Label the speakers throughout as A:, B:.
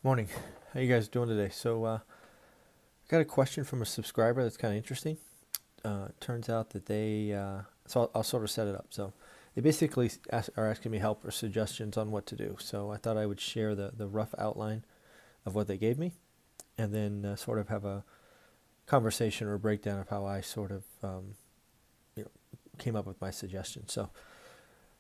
A: Morning. How you guys doing today? I got a question from a subscriber that's kind of interesting. Turns out that I'll sort of set it up. So they basically are asking me help or suggestions on what to do. So I thought I would share the rough outline of what they gave me, and then sort of have a conversation or a breakdown of how I sort of you know, came up with my suggestion. So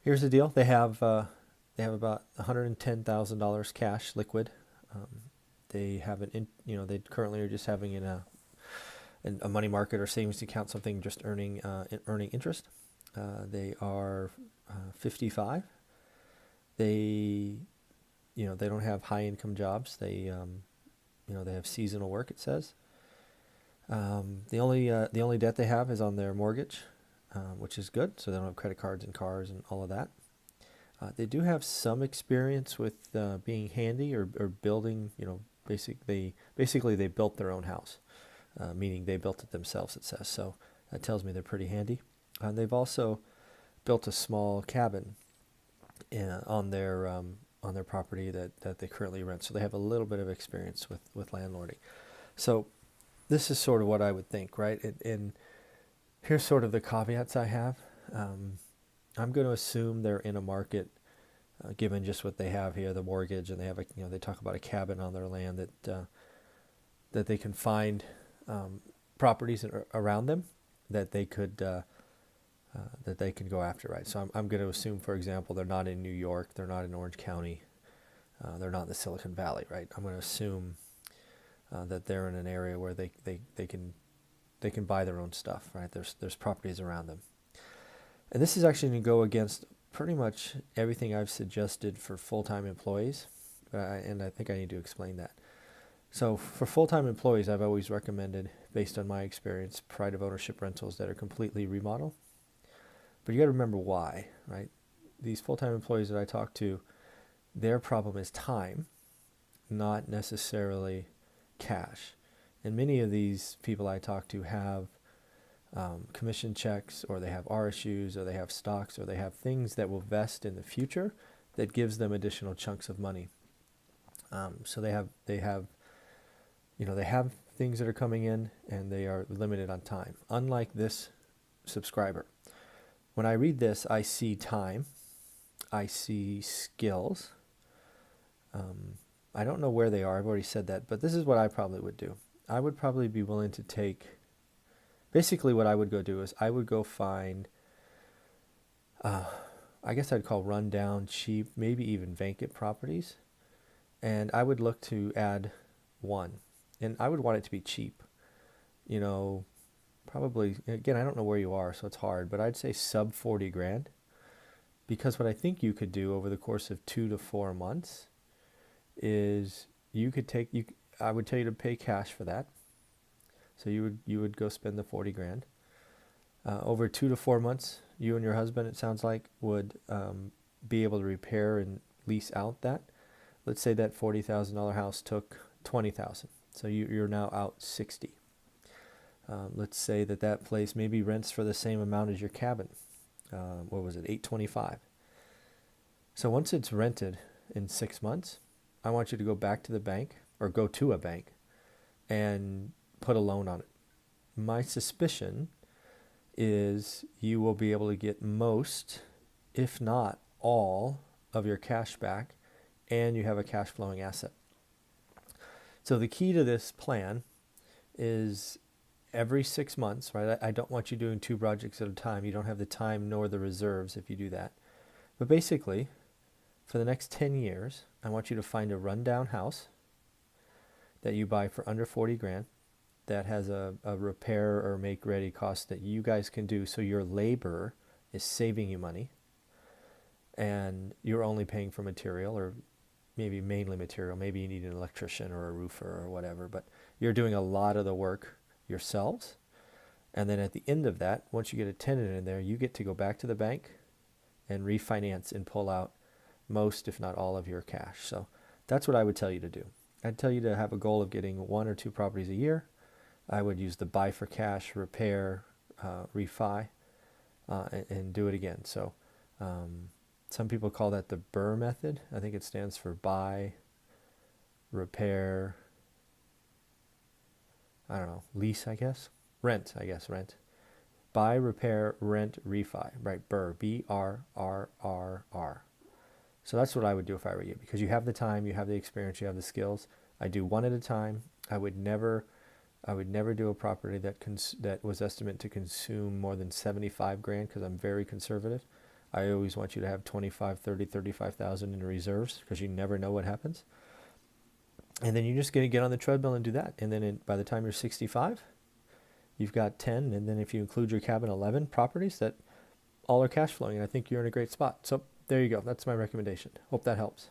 A: here's the deal. They have about $110,000 cash liquid. Um, they have they currently are just having in a money market or savings account, something just earning interest. They are 55. They, they don't have high income jobs. They have seasonal work, it says. The only debt they have is on their mortgage, which is good. So they don't have credit cards and cars and all of that. They do have some experience with being handy or building, basically they built their own house, meaning they built it themselves, it says. So that tells me they're pretty handy. They've also built a small cabin on their property that they currently rent. So they have a little bit of experience with landlording. So this is sort of what I would think, right? And here's sort of the caveats I have. I'm going to assume they're in a market, given just what they have here, the mortgage, and they have they talk about a cabin on their land that they can find properties around them that they could that they can go after, right? So I'm going to assume, for example, they're not in New York, they're not in Orange County, they're not in the Silicon Valley, right? I'm going to assume that they're in an area where they can buy their own stuff, right? There's properties around them. And this is actually going to go against pretty much everything I've suggested for full-time employees, and I think I need to explain that. So for full-time employees, I've always recommended, based on my experience, pride of ownership rentals that are completely remodeled. But you got to remember why, right? These full-time employees that I talk to, their problem is time, not necessarily cash. And many of these people I talk to have commission checks, or they have RSUs, or they have stocks, or they have things that will vest in the future that gives them additional chunks of money. So they have things that are coming in, and they are limited on time. Unlike this subscriber, when I read this, I see time, I see skills. I don't know where they are. I've already said that, but this is what I probably would do. I would probably be willing to take. Basically, what I would go do is I would go find, I guess I'd call rundown, cheap, maybe even vacant properties. And I would look to add one. And I would want it to be cheap. Probably, again, I don't know where you are, so it's hard, but I'd say sub 40 grand. Because what I think you could do over the course of 2 to 4 months is I would tell you to pay cash for that. So you would go spend the 40 grand. Over 2 to 4 months, you and your husband, it sounds like, would be able to repair and lease out that. Let's say that $40,000 house took $20,000. So you're now out 60. Let's say that place maybe rents for the same amount as your cabin. What was it, $825? So once it's rented in 6 months, I want you to go back to the bank, or go to a bank, and put a loan on it. My suspicion is you will be able to get most, if not all, of your cash back, and you have a cash flowing asset. So the key to this plan is every 6 months, right? I don't want you doing 2 projects at a time. You don't have the time nor the reserves if you do that. But basically, for the next 10 years, I want you to find a rundown house that you buy for under 40 grand that has a repair or make ready cost that you guys can do, so your labor is saving you money and you're only paying for material, or maybe mainly material. Maybe you need an electrician or a roofer or whatever, but you're doing a lot of the work yourselves. And then at the end of that, once you get a tenant in there, you get to go back to the bank and refinance and pull out most, if not all, of your cash. So that's what I would tell you to do. I'd tell you to have a goal of getting 1 or 2 properties a year. I would use the buy for cash, repair, refi, and do it again. So some people call that the BRRRR method. I think it stands for buy, repair, I don't know, lease, I guess, rent, rent. Buy, repair, rent, refi, right? BRRR, BRRRR. So that's what I would do if I were you, because you have the time, you have the experience, you have the skills. I do one at a time. I would never do a property that was estimated to consume more than 75 grand, because I'm very conservative. I always want you to have 25, 30, 35,000 in reserves, because you never know what happens. And then you're just going to get on the treadmill and do that. And then by the time you're 65, you've got 10. And then if you include your cabin, 11 properties that all are cash flowing. And I think you're in a great spot. So there you go. That's my recommendation. Hope that helps.